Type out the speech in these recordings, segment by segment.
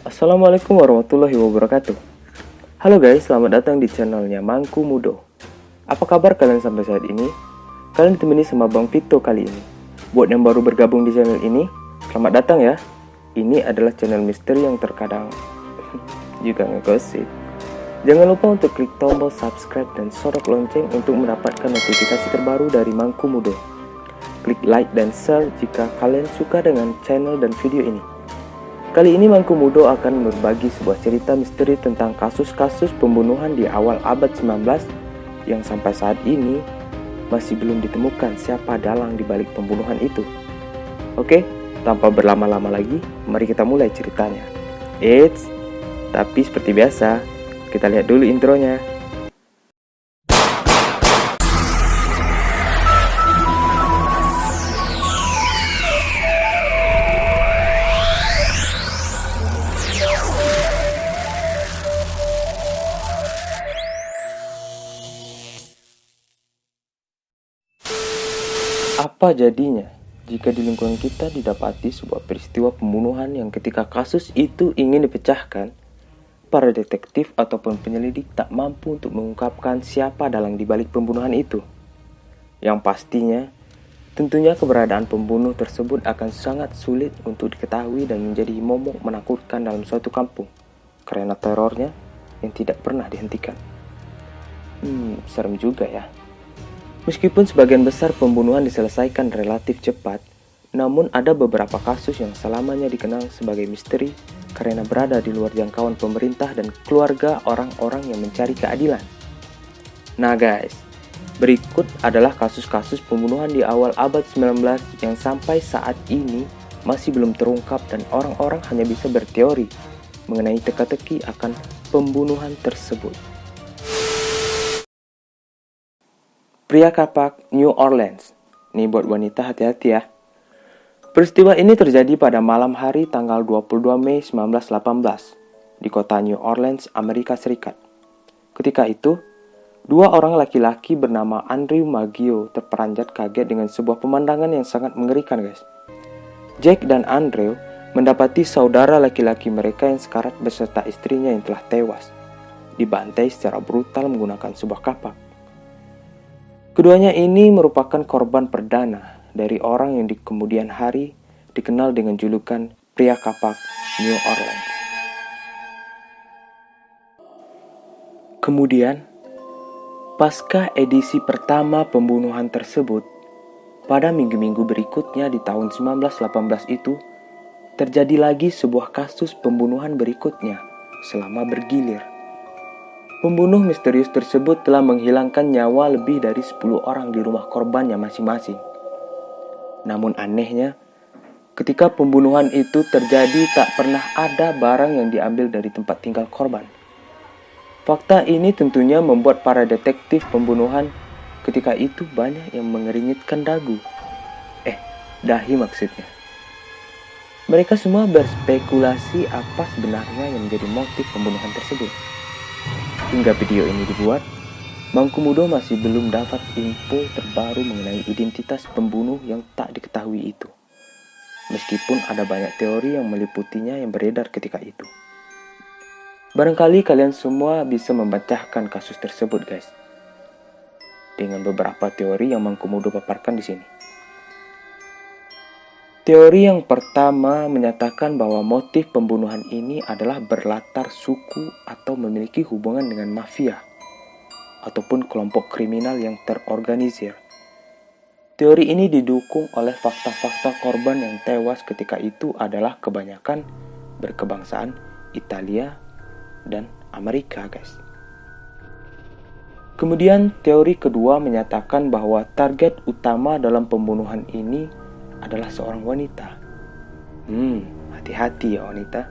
Assalamualaikum warahmatullahi wabarakatuh. Halo guys, selamat datang di channelnya Mangku Mudo. Apa kabar kalian sampai saat ini? Kalian ditemani sama Bang Vito kali ini. Buat yang baru bergabung di channel ini, selamat datang ya. Ini adalah channel misteri yang terkadang juga ngegosip. Jangan lupa untuk klik tombol subscribe dan sodok lonceng untuk mendapatkan notifikasi terbaru dari Mangku Mudo. Klik like dan share jika kalian suka dengan channel dan video ini. Kali ini Mangku Mudo akan berbagi sebuah cerita misteri tentang kasus-kasus pembunuhan di awal abad 19 yang sampai saat ini masih belum ditemukan siapa dalang di balik pembunuhan itu. Oke, tanpa berlama-lama lagi, mari kita mulai ceritanya. Eits, tapi seperti biasa, kita lihat dulu intronya. Apa jadinya jika di lingkungan kita didapati sebuah peristiwa pembunuhan yang ketika kasus itu ingin dipecahkan, para detektif ataupun penyelidik tak mampu untuk mengungkapkan siapa dalang di balik pembunuhan itu? Yang pastinya, tentunya keberadaan pembunuh tersebut akan sangat sulit untuk diketahui dan menjadi momok menakutkan dalam suatu kampung karena terornya yang tidak pernah dihentikan. Serem juga ya. Meskipun sebagian besar pembunuhan diselesaikan relatif cepat, namun ada beberapa kasus yang selamanya dikenal sebagai misteri karena berada di luar jangkauan pemerintah dan keluarga orang-orang yang mencari keadilan. Nah guys, berikut adalah kasus-kasus pembunuhan di awal abad 19 yang sampai saat ini masih belum terungkap dan orang-orang hanya bisa berteori mengenai teka-teki akan pembunuhan tersebut. Pria kapak New Orleans. Nih buat wanita hati-hati ya. Peristiwa ini terjadi pada malam hari tanggal 22 Mei 1918 di kota New Orleans, Amerika Serikat. Ketika itu, dua orang laki-laki bernama Andrew Maggio terperanjat kaget dengan sebuah pemandangan yang sangat mengerikan guys. Jack dan Andrew mendapati saudara laki-laki mereka yang sekarat beserta istrinya yang telah tewas, dibantai secara brutal menggunakan sebuah kapak. Keduanya ini merupakan korban perdana dari orang yang di kemudian hari dikenal dengan julukan pria kapak New Orleans. Kemudian, pasca edisi pertama pembunuhan tersebut, pada minggu-minggu berikutnya di tahun 1918 itu, terjadi lagi sebuah kasus pembunuhan berikutnya selama bergilir. Pembunuh misterius tersebut telah menghilangkan nyawa lebih dari 10 orang di rumah korbannya masing-masing. Namun anehnya, ketika pembunuhan itu terjadi tak pernah ada barang yang diambil dari tempat tinggal korban. Fakta ini tentunya membuat para detektif pembunuhan ketika itu banyak yang mengeringitkan dahi maksudnya. Mereka semua berspekulasi apa sebenarnya yang menjadi motif pembunuhan tersebut. Hingga video ini dibuat, Mangku Mudo masih belum dapat info terbaru mengenai identitas pembunuh yang tak diketahui itu. Meskipun ada banyak teori yang meliputinya yang beredar ketika itu. Barangkali kalian semua bisa memecahkan kasus tersebut guys. Dengan beberapa teori yang Mangku Mudo paparkan di sini. Teori yang pertama menyatakan bahwa motif pembunuhan ini adalah berlatar suku atau memiliki hubungan dengan mafia ataupun kelompok kriminal yang terorganisir. Teori ini didukung oleh fakta-fakta korban yang tewas ketika itu adalah kebanyakan berkebangsaan Italia dan Amerika guys. Kemudian teori kedua menyatakan bahwa target utama dalam pembunuhan ini adalah seorang wanita. Hati-hati ya wanita.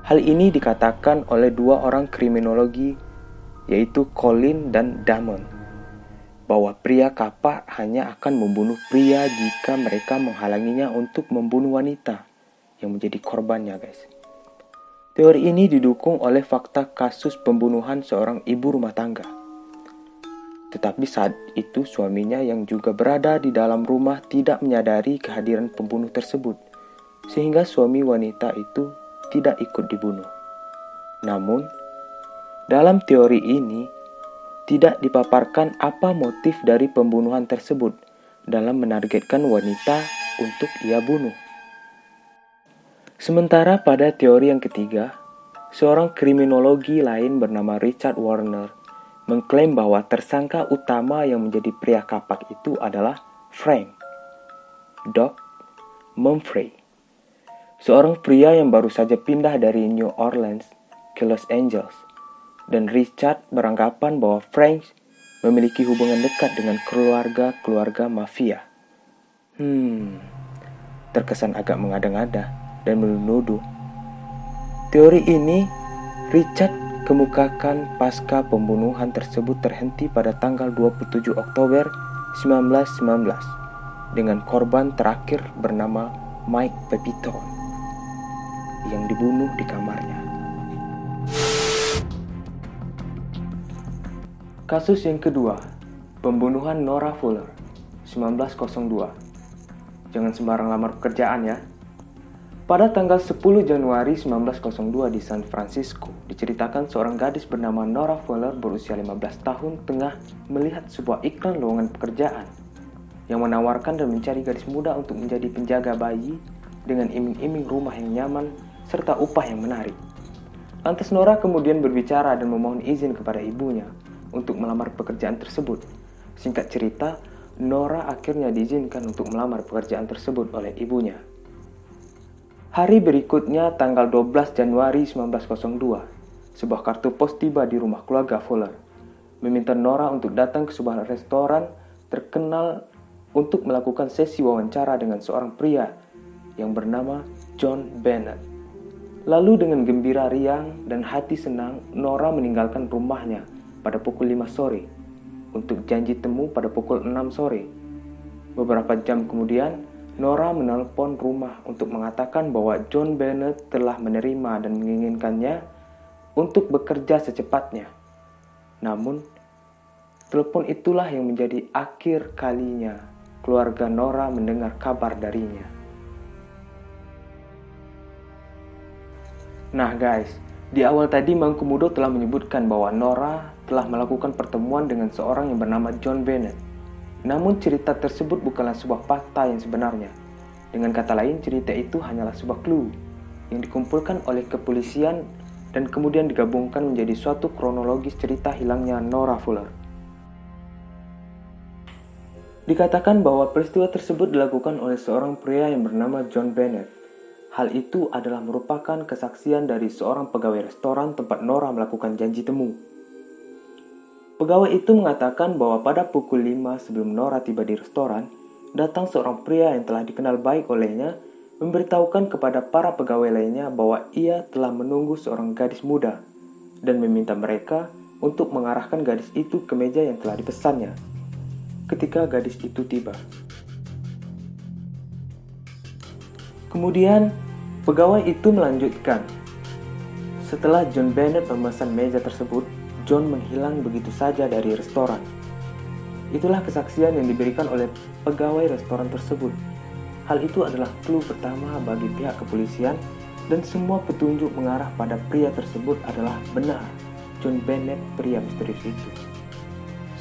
Hal ini dikatakan oleh dua orang kriminologi, yaitu Colin dan Damon. bahwa pria kapak hanya akan membunuh pria jika mereka menghalanginya untuk membunuh wanita yang menjadi korbannya, guys. Teori ini didukung oleh fakta kasus pembunuhan seorang ibu rumah tangga. Tetapi saat itu suaminya yang juga berada di dalam rumah tidak menyadari kehadiran pembunuh tersebut, sehingga suami wanita itu tidak ikut dibunuh. Namun, dalam teori ini tidak dipaparkan apa motif dari pembunuhan tersebut dalam menargetkan wanita untuk ia bunuh. Sementara pada teori yang ketiga, seorang kriminologi lain bernama Richard Warner mengklaim bahwa tersangka utama yang menjadi pria kapak itu adalah Frank Doc Mumphrey, seorang pria yang baru saja pindah dari New Orleans ke Los Angeles. Dan Richard beranggapan bahwa Frank memiliki hubungan dekat dengan keluarga mafia. Terkesan agak mengada-ngada dan menuduh. Teori ini Richard kemukakan pasca pembunuhan tersebut terhenti pada tanggal 27 Oktober 1919 dengan korban terakhir bernama Mike Pepitone yang dibunuh di kamarnya. Kasus yang kedua, pembunuhan Nora Fuller, 1902. Jangan sembarang lamar pekerjaan ya. Pada tanggal 10 Januari 1902 di San Francisco, diceritakan seorang gadis bernama Nora Fuller berusia 15 tahun tengah melihat sebuah iklan lowongan pekerjaan yang menawarkan dan mencari gadis muda untuk menjadi penjaga bayi dengan iming-iming rumah yang nyaman serta upah yang menarik. Lantas Nora kemudian berbicara dan memohon izin kepada ibunya untuk melamar pekerjaan tersebut. Singkat cerita, Nora akhirnya diizinkan untuk melamar pekerjaan tersebut oleh ibunya. Hari berikutnya, tanggal 12 Januari 1902, sebuah kartu pos tiba di rumah keluarga Fuller, meminta Nora untuk datang ke sebuah restoran terkenal untuk melakukan sesi wawancara dengan seorang pria yang bernama John Bennett. Lalu dengan gembira riang dan hati senang, Nora meninggalkan rumahnya pada pukul 5 sore untuk janji temu pada pukul 6 sore. Beberapa jam kemudian, Nora menelpon rumah untuk mengatakan bahwa John Bennett telah menerima dan menginginkannya untuk bekerja secepatnya. Namun, telepon itulah yang menjadi akhir kalinya keluarga Nora mendengar kabar darinya. Nah guys, di awal tadi Mangkumudo telah menyebutkan bahwa Nora telah melakukan pertemuan dengan seorang yang bernama John Bennett. Namun cerita tersebut bukanlah sebuah fakta yang sebenarnya. Dengan kata lain, cerita itu hanyalah sebuah clue yang dikumpulkan oleh kepolisian dan kemudian digabungkan menjadi suatu kronologis cerita hilangnya Nora Fuller. Dikatakan bahwa peristiwa tersebut dilakukan oleh seorang pria yang bernama John Bennett. Hal itu adalah merupakan kesaksian dari seorang pegawai restoran tempat Nora melakukan janji temu. Pegawai itu mengatakan bahwa pada pukul 5 sebelum Nora tiba di restoran, datang seorang pria yang telah dikenal baik olehnya memberitahukan kepada para pegawai lainnya bahwa ia telah menunggu seorang gadis muda dan meminta mereka untuk mengarahkan gadis itu ke meja yang telah dipesannya. Ketika gadis itu tiba, kemudian pegawai itu melanjutkan, setelah John Bennett memesan meja tersebut, John menghilang begitu saja dari restoran. Itulah kesaksian yang diberikan oleh pegawai restoran tersebut. Hal itu adalah clue pertama bagi pihak kepolisian dan semua petunjuk mengarah pada pria tersebut adalah benar. John Bennett, pria misterius itu.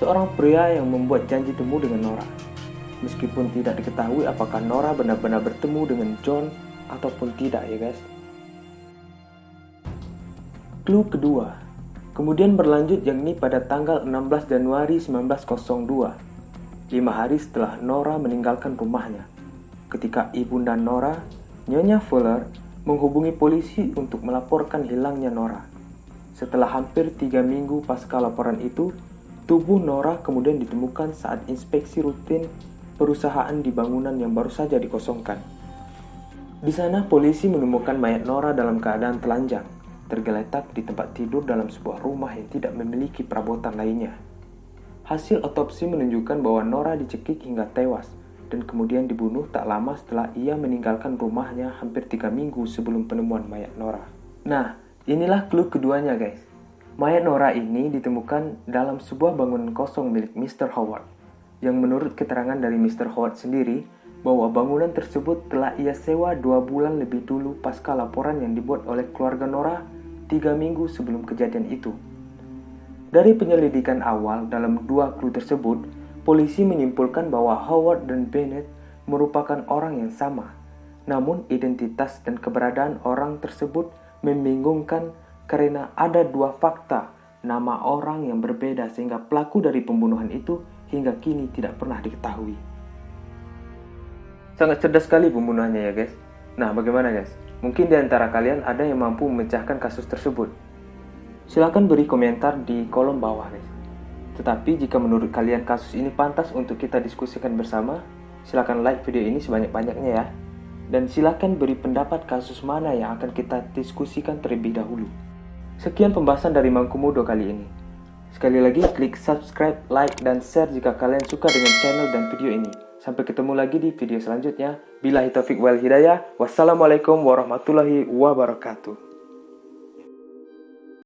Seorang pria yang membuat janji temu dengan Nora. Meskipun tidak diketahui apakah Nora benar-benar bertemu dengan John ataupun tidak ya guys. Clue kedua kemudian berlanjut yakni pada tanggal 16 Januari 1902, 5 hari setelah Nora meninggalkan rumahnya. Ketika ibunda Nora, Nyonya Fuller, menghubungi polisi untuk melaporkan hilangnya Nora. Setelah hampir 3 minggu pasca laporan itu, tubuh Nora kemudian ditemukan saat inspeksi rutin perusahaan di bangunan yang baru saja dikosongkan. Di sana polisi menemukan mayat Nora dalam keadaan telanjang, tergeletak di tempat tidur dalam sebuah rumah yang tidak memiliki perabotan lainnya. Hasil otopsi menunjukkan bahwa Nora dicekik hingga tewas dan kemudian dibunuh tak lama setelah ia meninggalkan rumahnya hampir 3 minggu sebelum penemuan mayat Nora. Nah, inilah clue keduanya guys. Mayat Nora ini ditemukan dalam sebuah bangunan kosong milik Mr. Howard, yang menurut keterangan dari Mr. Howard sendiri, bahwa bangunan tersebut telah ia sewa 2 bulan lebih dulu pasca laporan yang dibuat oleh keluarga Nora 3 minggu sebelum kejadian itu. Dari penyelidikan awal dalam 2 clue tersebut, polisi menyimpulkan bahwa Howard dan Bennett merupakan orang yang sama. Namun identitas dan keberadaan orang tersebut membingungkan karena ada 2 fakta nama orang yang berbeda sehingga pelaku dari pembunuhan itu hingga kini tidak pernah diketahui. Sangat cerdas sekali pembunuhannya ya guys. Nah bagaimana guys? Mungkin di antara kalian ada yang mampu memecahkan kasus tersebut. Silahkan beri komentar di kolom bawah guys. Tetapi jika menurut kalian kasus ini pantas untuk kita diskusikan bersama, silahkan like video ini sebanyak-banyaknya ya. Dan silahkan beri pendapat kasus mana yang akan kita diskusikan terlebih dahulu. Sekian pembahasan dari Mangkomodo kali ini. Sekali lagi klik subscribe, like, dan share jika kalian suka dengan channel dan video ini. Sampai ketemu lagi di video selanjutnya. Billahi taufiq wal hidayah. Wassalamualaikum warahmatullahi wabarakatuh.